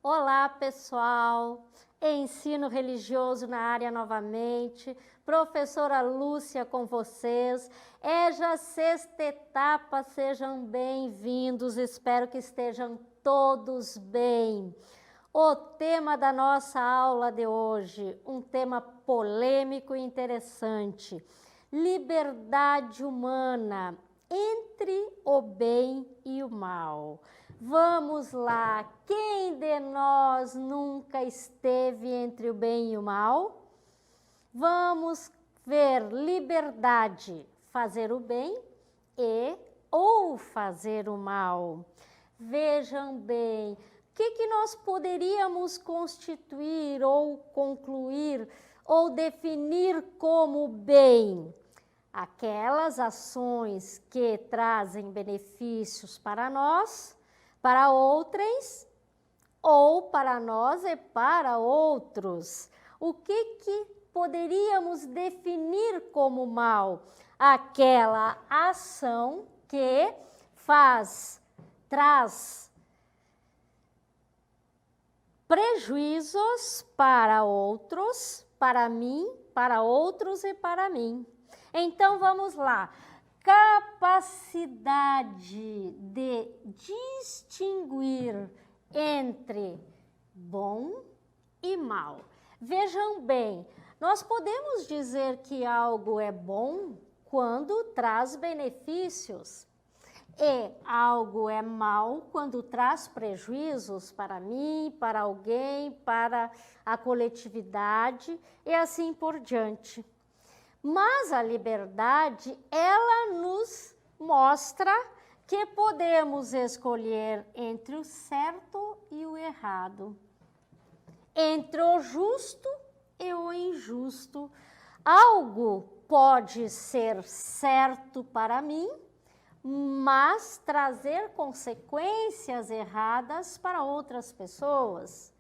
Olá, pessoal! Ensino religioso na área novamente. Professora Lúcia com vocês. É já sexta etapa, sejam bem-vindos. Espero que estejam todos bem. O tema da nossa aula de hoje, um tema polêmico e interessante. Liberdade humana entre o bem e o mal. Vamos lá, quem de nós nunca esteve entre o bem e o mal? Vamos ver liberdade, fazer o bem ou fazer o mal. Vejam bem, o que nós poderíamos constituir ou concluir ou definir como bem? Aquelas ações que trazem benefícios para nós, para outrens, ou para nós e para outros. O que poderíamos definir como mal? Aquela ação que traz prejuízos para outros, para mim, para outros e para mim. Então, vamos lá. Capacidade de distinguir entre bom e mal. Vejam bem, nós podemos dizer que algo é bom quando traz benefícios e algo é mal quando traz prejuízos para mim, para alguém, para a coletividade e assim por diante. Mas a liberdade, ela nos mostra que podemos escolher entre o certo e o errado, entre o justo e o injusto. Algo pode ser certo para mim, mas trazer consequências erradas para outras pessoas.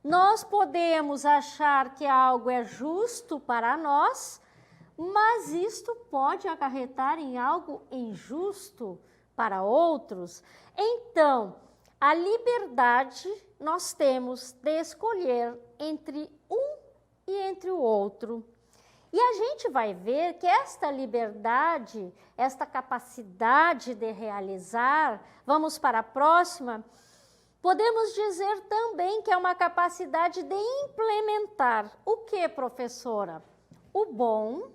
Nós podemos achar que algo é justo para nós, mas isto pode acarretar em algo injusto para outros. Então, a liberdade nós temos de escolher entre um e entre o outro. E a gente vai ver que esta liberdade, esta capacidade de realizar, vamos para a próxima, podemos dizer também que é uma capacidade de implementar. O que, professora? O bom,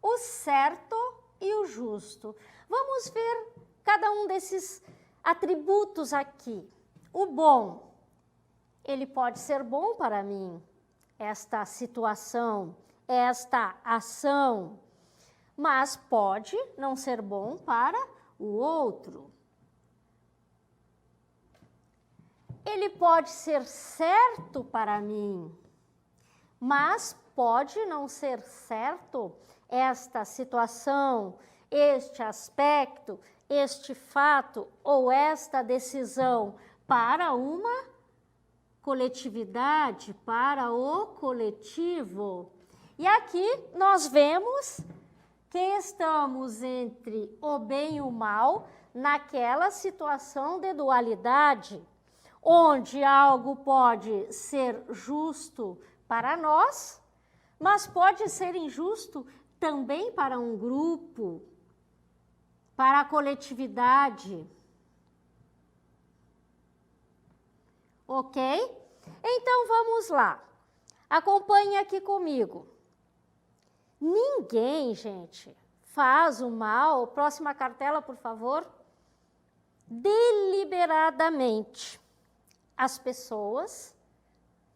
o certo e o justo. Vamos ver cada um desses atributos aqui. O bom, ele pode ser bom para mim, esta situação, esta ação, mas pode não ser bom para o outro. Ele pode ser certo para mim, mas pode não ser certo esta situação, este aspecto, este fato ou esta decisão para uma coletividade, para o coletivo. E aqui nós vemos que estamos entre o bem e o mal naquela situação de dualidade, onde algo pode ser justo para nós, mas pode ser injusto também para um grupo, para a coletividade. Ok? Então, vamos lá. Acompanhe aqui comigo. Ninguém, gente, faz o mal, próxima cartela, por favor, deliberadamente. As pessoas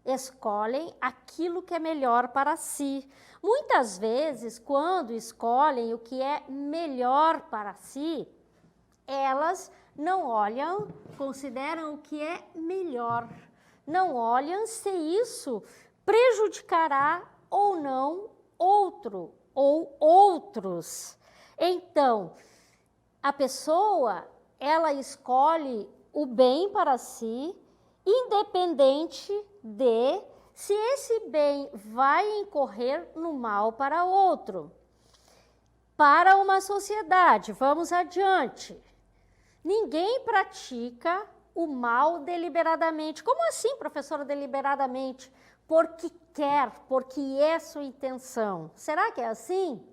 escolhem aquilo que é melhor para si. Muitas vezes, quando escolhem o que é melhor para si, elas não olham, consideram o que é melhor. Não olham se isso prejudicará ou não outro ou outros. Então, a pessoa, ela escolhe o bem para si, independente de se esse bem vai incorrer no mal para outro. Para uma sociedade, vamos adiante. Ninguém pratica o mal deliberadamente. Como assim, professora, deliberadamente? Porque quer, porque é sua intenção. Será que é assim?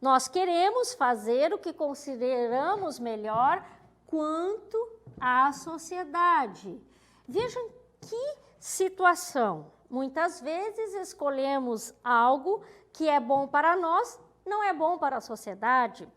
Nós queremos fazer o que consideramos melhor quanto à sociedade. Vejam que situação. Muitas vezes escolhemos algo que é bom para nós, não é bom para a sociedade.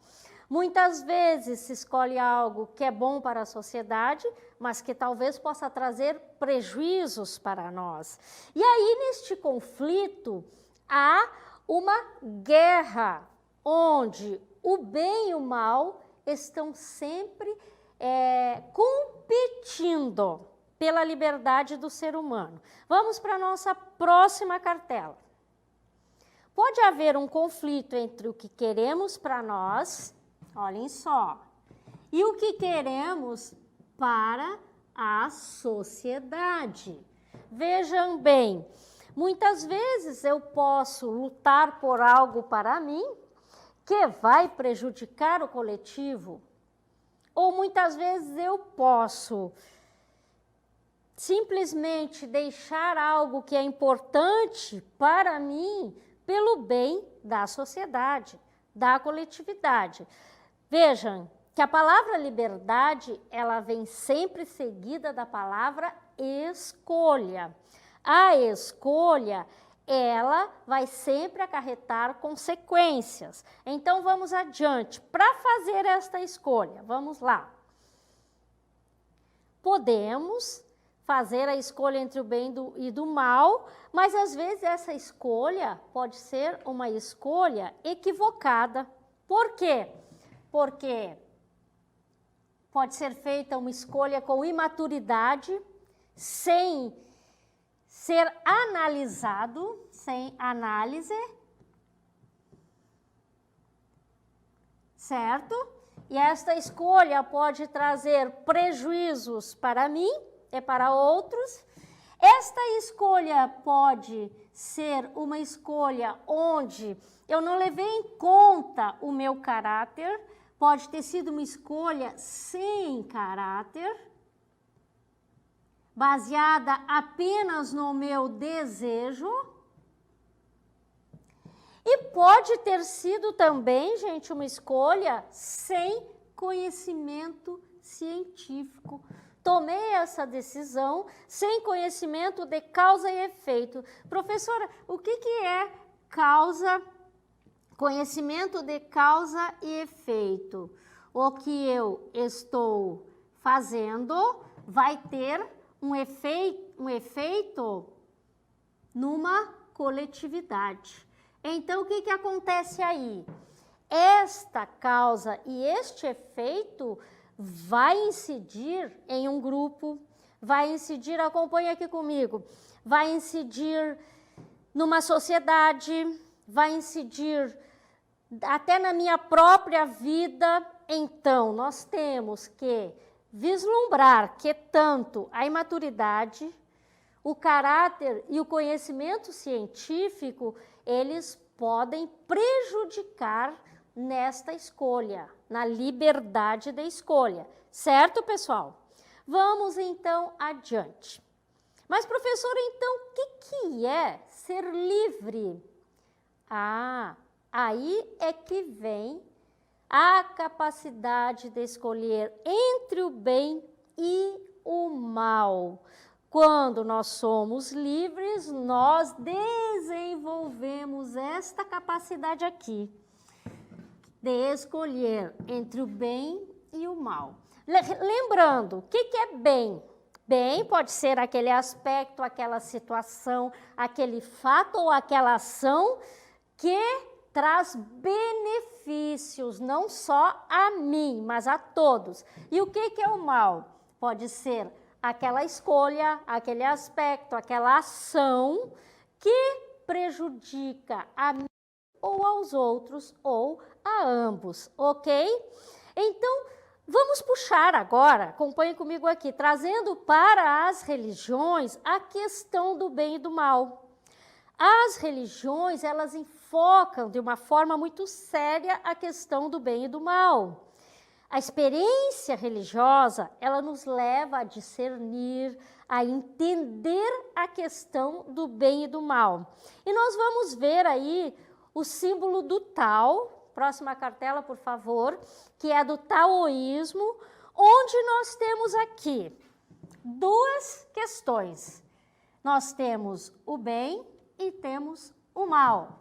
Muitas vezes se escolhe algo que é bom para a sociedade, mas que talvez possa trazer prejuízos para nós. E aí, neste conflito, há uma guerra, onde o bem e o mal estão sempre competindo pela liberdade do ser humano. Vamos para a nossa próxima cartela. Pode haver um conflito entre o que queremos para nós, olhem só, e o que queremos para a sociedade. Vejam bem, muitas vezes eu posso lutar por algo para mim que vai prejudicar o coletivo, ou muitas vezes eu posso simplesmente deixar algo que é importante para mim pelo bem da sociedade, da coletividade. Vejam que a palavra liberdade, ela vem sempre seguida da palavra escolha. A escolha, ela vai sempre acarretar consequências. Então, vamos adiante. Para fazer esta escolha, vamos lá. Podemos fazer a escolha entre o bem e do mal, mas às vezes essa escolha pode ser uma escolha equivocada. Por quê? Porque pode ser feita uma escolha com imaturidade, sem ser analisado, sem análise, certo? E esta escolha pode trazer prejuízos para mim e para outros. Esta escolha pode ser uma escolha onde eu não levei em conta o meu caráter, pode ter sido uma escolha sem caráter, baseada apenas no meu desejo. E pode ter sido também, gente, uma escolha sem conhecimento científico. Tomei essa decisão sem conhecimento de causa e efeito. Professora, o que é conhecimento de causa e efeito? O que eu estou fazendo vai ter um efeito numa coletividade. Então, o que acontece aí? Esta causa e este efeito vai incidir em um grupo, vai incidir, acompanha aqui comigo, vai incidir numa sociedade, vai incidir até na minha própria vida. Então, nós temos que vislumbrar que tanto a imaturidade, o caráter e o conhecimento científico, eles podem prejudicar nesta escolha, na liberdade da escolha. Certo, pessoal? Vamos, então, adiante. Mas, professora, então, o que é ser livre? Aí é que vem a capacidade de escolher entre o bem e o mal. Quando nós somos livres, nós desenvolvemos esta capacidade aqui, de escolher entre o bem e o mal. Lembrando, o que é bem? Bem pode ser aquele aspecto, aquela situação, aquele fato ou aquela ação que traz benefícios, não só a mim, mas a todos. E o que é o mal? Pode ser aquela escolha, aquele aspecto, aquela ação que prejudica a mim ou aos outros, ou a ambos, ok? Então, vamos puxar agora, acompanhe comigo aqui, trazendo para as religiões a questão do bem e do mal. As religiões, elas enfocam de uma forma muito séria a questão do bem e do mal. A experiência religiosa, ela nos leva a discernir, a entender a questão do bem e do mal. E nós vamos ver aí o símbolo do Tao, próxima cartela, por favor, que é do taoísmo, onde nós temos aqui duas questões. Nós temos o bem e temos o mal.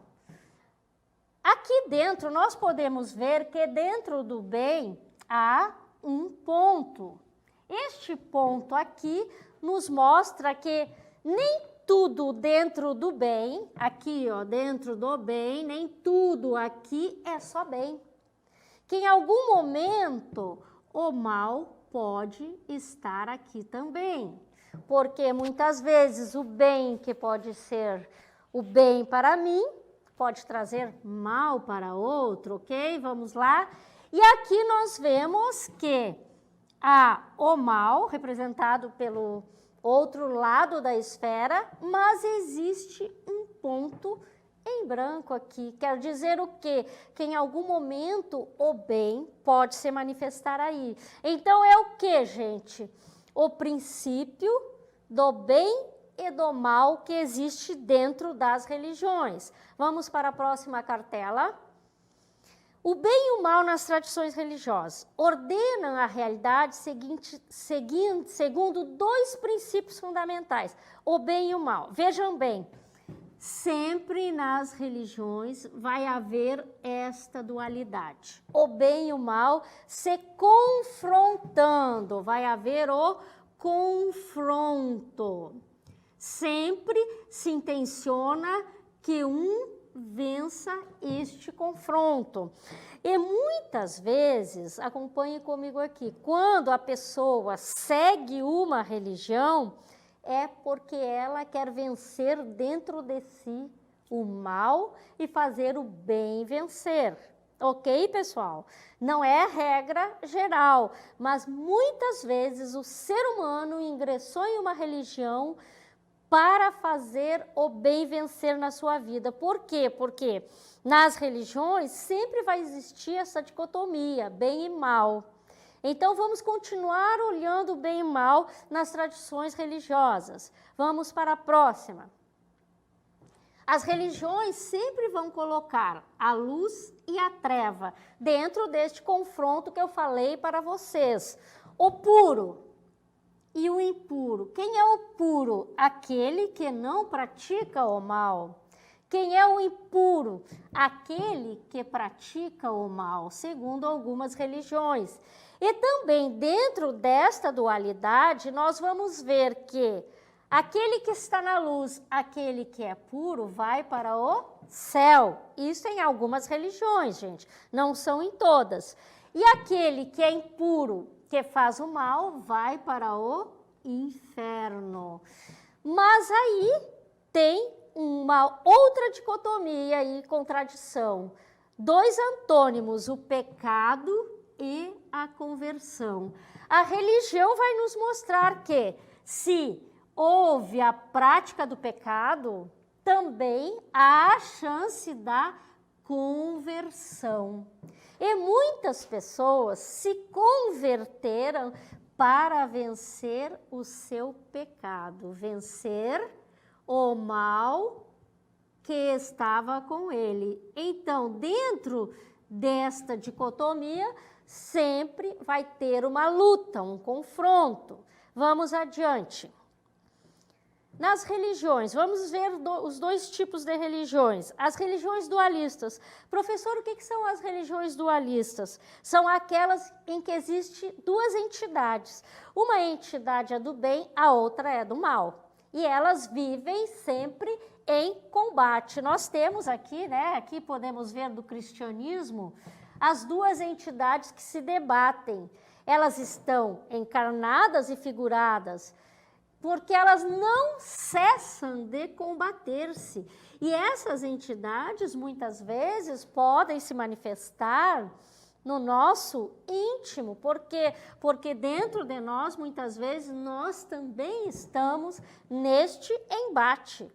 Aqui dentro, nós podemos ver que dentro do bem há um ponto. Este ponto aqui nos mostra que nem tudo dentro do bem, aqui ó, dentro do bem, nem tudo aqui é só bem. Que em algum momento o mal pode estar aqui também. Porque muitas vezes o bem que pode ser o bem para mim, pode trazer mal para outro, ok? Vamos lá. E aqui nós vemos que há o mal, representado pelo outro lado da esfera, mas existe um ponto em branco aqui. Quer dizer o quê? Que em algum momento o bem pode se manifestar aí. Então é o que, gente? O princípio do bem e do mal que existe dentro das religiões. Vamos para a próxima cartela. O bem e o mal nas tradições religiosas ordenam a realidade segundo dois princípios fundamentais, o bem e o mal. Vejam bem, sempre nas religiões vai haver esta dualidade. O bem e o mal se confrontando, vai haver o confronto. Sempre se intenciona que um vença este confronto. E muitas vezes, acompanhe comigo aqui, quando a pessoa segue uma religião, é porque ela quer vencer dentro de si o mal e fazer o bem vencer. Ok, pessoal? Não é regra geral, mas muitas vezes o ser humano ingressou em uma religião para fazer o bem vencer na sua vida. Por quê? Porque nas religiões sempre vai existir essa dicotomia, bem e mal. Então, vamos continuar olhando bem e mal nas tradições religiosas. Vamos para a próxima. As religiões sempre vão colocar a luz e a treva dentro deste confronto que eu falei para vocês. O puro e o impuro. Quem é o puro? Aquele que não pratica o mal. Quem é o impuro? Aquele que pratica o mal, segundo algumas religiões. E também dentro desta dualidade, nós vamos ver que aquele que está na luz, aquele que é puro, vai para o céu. Isso em algumas religiões, gente, não são em todas. E aquele que é impuro, que faz o mal, vai para o inferno. Mas aí tem uma outra dicotomia e contradição. Dois antônimos, o pecado e a conversão. A religião vai nos mostrar que se houve a prática do pecado, também há a chance da conversão. E muitas pessoas se converteram para vencer o seu pecado, vencer o mal que estava com ele. Então, dentro desta dicotomia, sempre vai ter uma luta, um confronto. Vamos adiante. Nas religiões, vamos ver os dois tipos de religiões. As religiões dualistas. Professor, o que são as religiões dualistas? São aquelas em que existem duas entidades. Uma entidade é do bem, a outra é do mal. E elas vivem sempre em combate. Nós temos aqui, né? Aqui podemos ver do cristianismo, as duas entidades que se debatem. Elas estão encarnadas e figuradas, porque elas não cessam de combater-se. E essas entidades, muitas vezes, podem se manifestar no nosso íntimo. Por quê? Porque dentro de nós, muitas vezes, nós também estamos neste embate,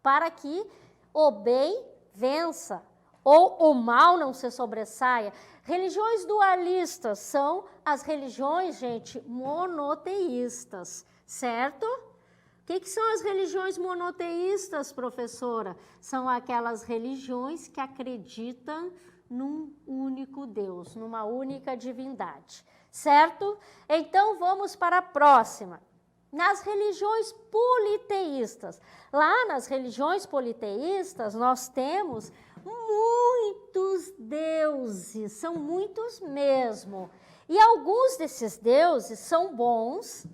para que o bem vença, ou o mal não se sobressaia. Religiões dualistas são as religiões, gente, monoteístas, certo? O que são as religiões monoteístas, professora? São aquelas religiões que acreditam num único Deus, numa única divindade, certo? Então, vamos para a próxima. Nas religiões politeístas. Lá nas religiões politeístas, nós temos muitos deuses, são muitos mesmo. E alguns desses deuses são bons,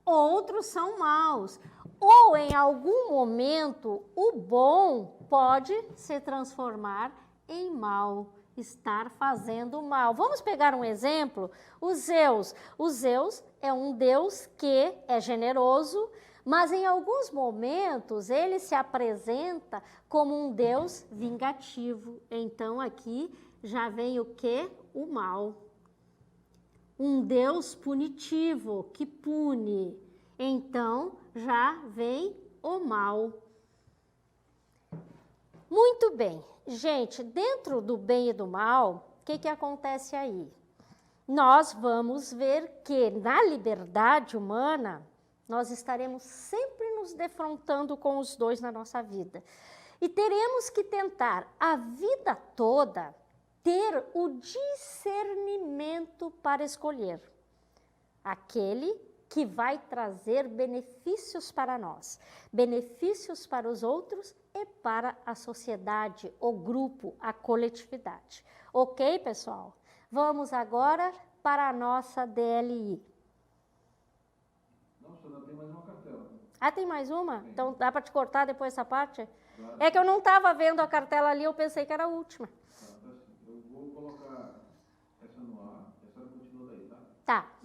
outros são maus. Ou, em algum momento, o bom pode se transformar em mal, estar fazendo mal. Vamos pegar um exemplo? O Zeus. O Zeus é um deus que é generoso, mas em alguns momentos ele se apresenta como um deus vingativo. Então aqui já vem o quê? O mal. Um deus punitivo, que pune. Então já vem o mal. Muito bem. Gente, dentro do bem e do mal, o que acontece aí? Nós vamos ver que na liberdade humana, nós estaremos sempre nos defrontando com os dois na nossa vida. E teremos que tentar a vida toda ter o discernimento para escolher aquele que vai trazer benefícios para nós, benefícios para os outros e para a sociedade, o grupo, a coletividade. Ok, pessoal? Vamos agora para a nossa DLI. Nossa, ainda tem mais uma cartela. Ah, tem mais uma? Sim. Então dá para te cortar depois essa parte? Claro. É que eu não estava vendo a cartela ali, eu pensei que era a última. Eu vou colocar essa no ar, essa continua daí, tá? Tá.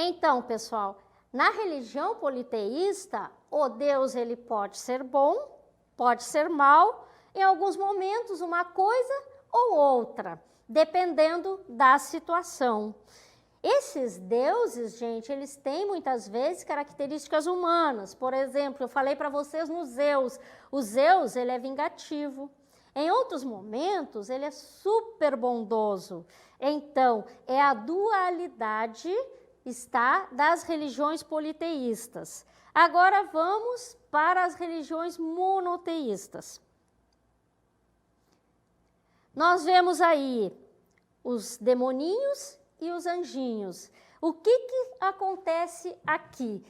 Então, pessoal, na religião politeísta, o Deus ele pode ser bom, pode ser mal, em alguns momentos uma coisa ou outra, dependendo da situação. Esses deuses, gente, eles têm muitas vezes características humanas. Por exemplo, eu falei para vocês no Zeus. O Zeus, ele é vingativo. Em outros momentos, ele é super bondoso. Então, é a dualidade está das religiões politeístas. Agora vamos para as religiões monoteístas. Nós vemos aí os demoninhos e os anjinhos. O que acontece aqui?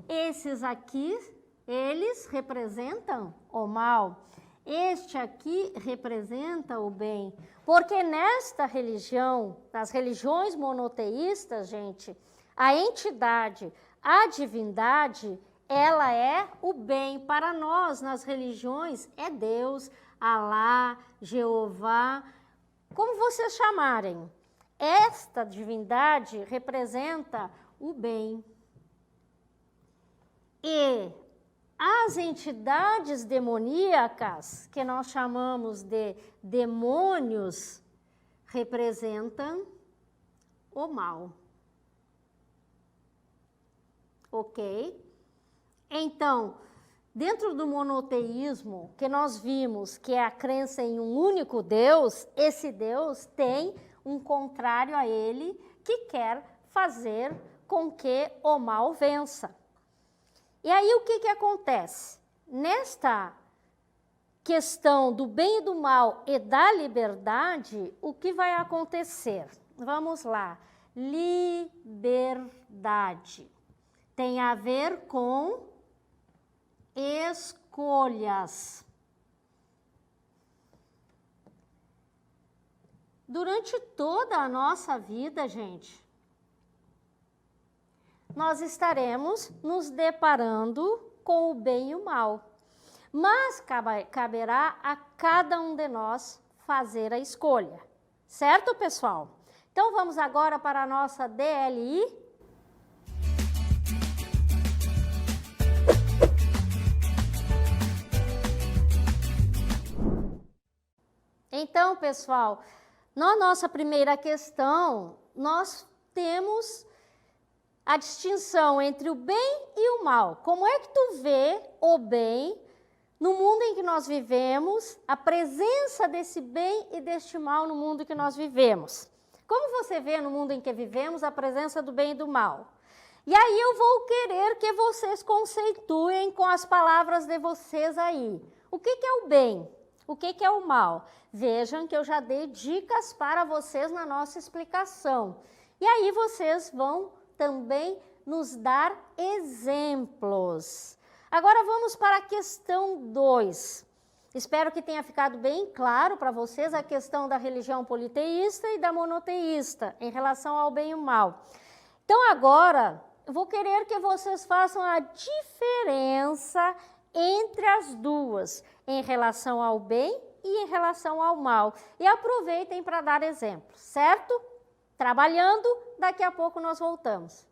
Esses aqui, eles representam o mal. Este aqui representa o bem. Porque nesta religião, nas religiões monoteístas, gente, a entidade, a divindade, ela é o bem. Para nós, nas religiões, é Deus, Alá, Jeová, como vocês chamarem. Esta divindade representa o bem. E as entidades demoníacas, que nós chamamos de demônios, representam o mal. Ok? Então, dentro do monoteísmo, que nós vimos que é a crença em um único Deus, esse Deus tem um contrário a ele que quer fazer com que o mal vença. E aí o que acontece? Nesta questão do bem e do mal e da liberdade, o que vai acontecer? Vamos lá. Liberdade tem a ver com escolhas. Durante toda a nossa vida, gente, nós estaremos nos deparando com o bem e o mal. Mas caberá a cada um de nós fazer a escolha. Certo, pessoal? Então, vamos agora para a nossa DLI. Então, pessoal, na nossa primeira questão, nós temos a distinção entre o bem e o mal. Como é que tu vê o bem no mundo em que nós vivemos, a presença desse bem e deste mal no mundo que nós vivemos. Como você vê no mundo em que vivemos a presença do bem e do mal? E aí eu vou querer que vocês conceituem com as palavras de vocês aí. O que é o bem? O que é o mal? Vejam que eu já dei dicas para vocês na nossa explicação. E aí vocês vão também nos dar exemplos. Agora vamos para a questão 2. Espero que tenha ficado bem claro para vocês a questão da religião politeísta e da monoteísta em relação ao bem e o mal. Então agora eu vou querer que vocês façam a diferença entre as duas, em relação ao bem e em relação ao mal. E aproveitem para dar exemplos, certo? Trabalhando, daqui a pouco nós voltamos.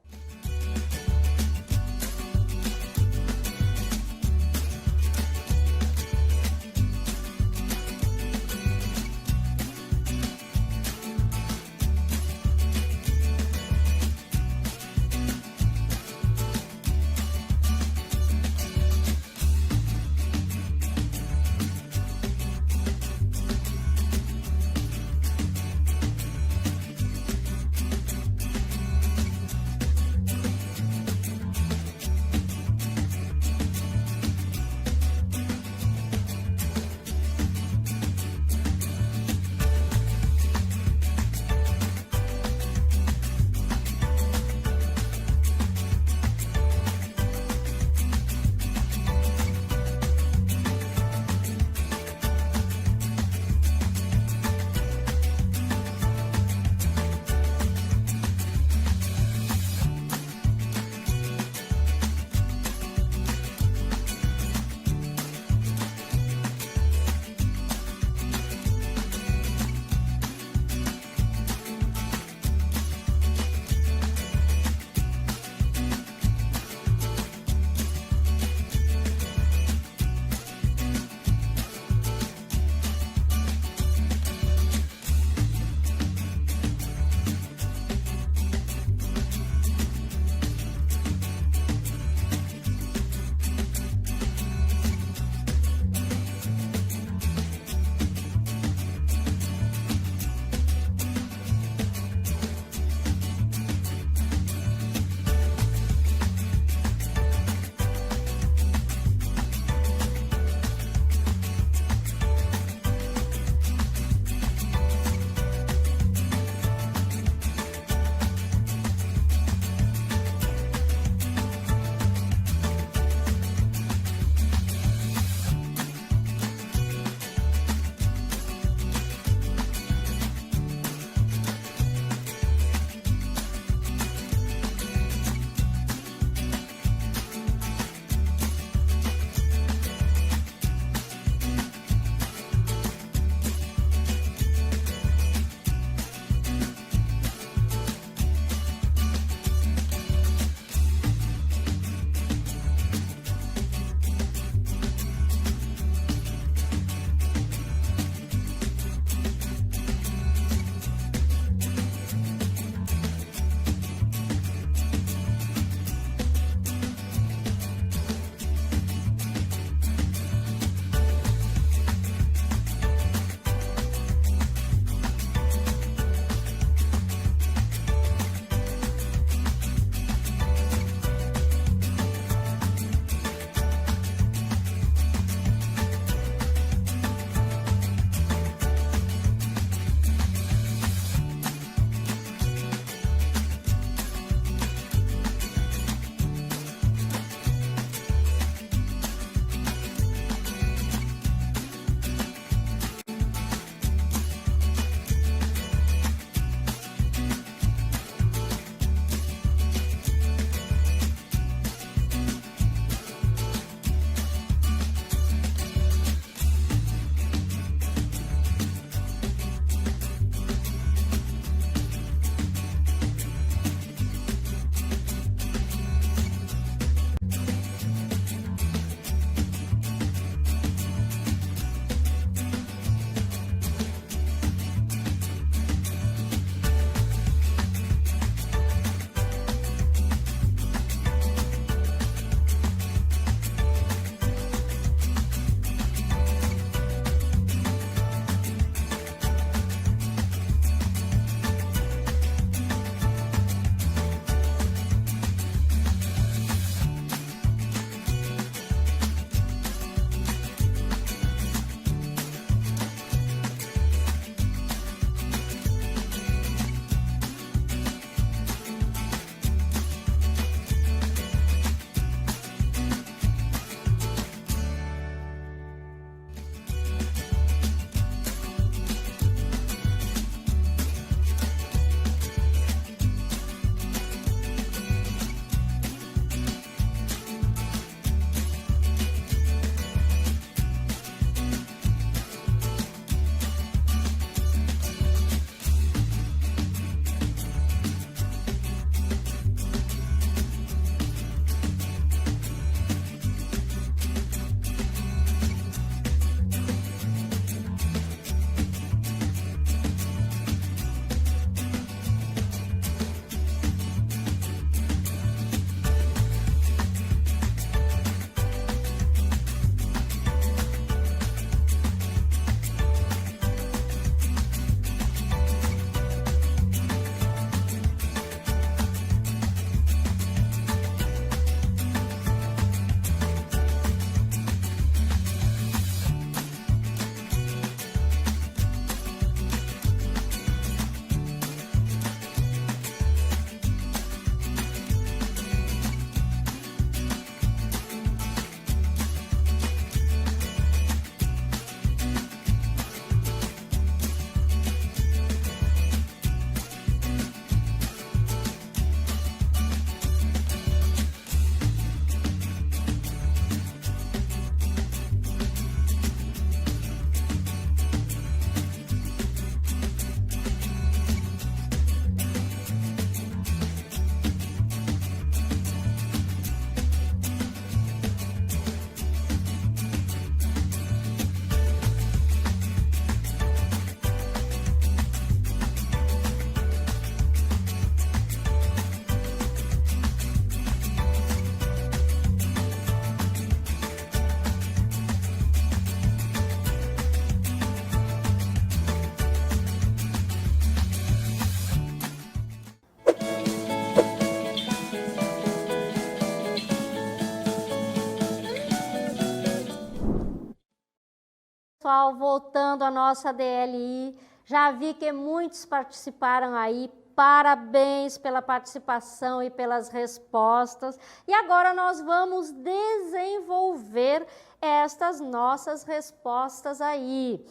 pessoal, voltando à nossa DLI, já vi que muitos participaram aí, parabéns pela participação e pelas respostas. E agora nós vamos desenvolver estas nossas respostas aí.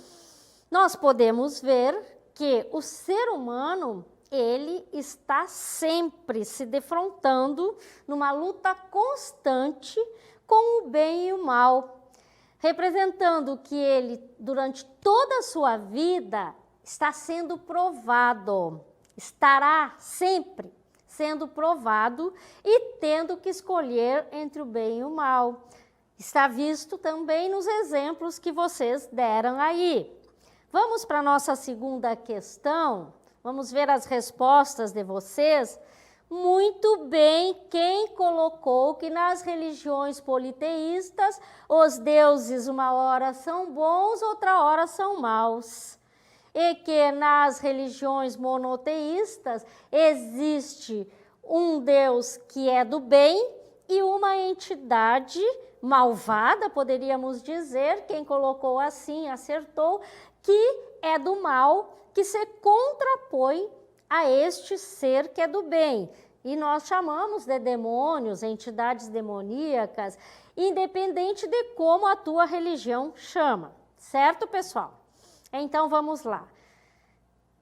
Nós podemos ver que o ser humano, ele está sempre se defrontando numa luta constante com o bem e o mal, representando que ele, durante toda a sua vida, está sendo provado, estará sempre sendo provado e tendo que escolher entre o bem e o mal. Está visto também nos exemplos que vocês deram aí. Vamos para a nossa segunda questão, vamos ver as respostas de vocês. Muito bem, quem colocou que nas religiões politeístas os deuses uma hora são bons, outra hora são maus. E que nas religiões monoteístas existe um Deus que é do bem e uma entidade malvada, poderíamos dizer, quem colocou assim acertou, que é do mal, que se contrapõe a este ser que é do bem. E nós chamamos de demônios, entidades demoníacas, independente de como a tua religião chama. Certo, pessoal? Então, vamos lá.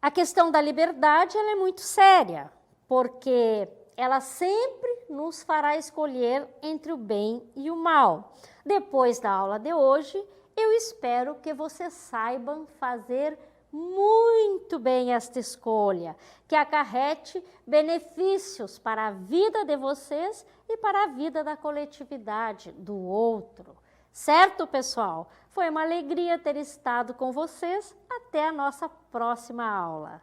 A questão da liberdade ela é muito séria, porque ela sempre nos fará escolher entre o bem e o mal. Depois da aula de hoje, eu espero que vocês saibam fazer muito bem esta escolha, que acarrete benefícios para a vida de vocês e para a vida da coletividade, do outro. Certo, pessoal? Foi uma alegria ter estado com vocês. Até a nossa próxima aula.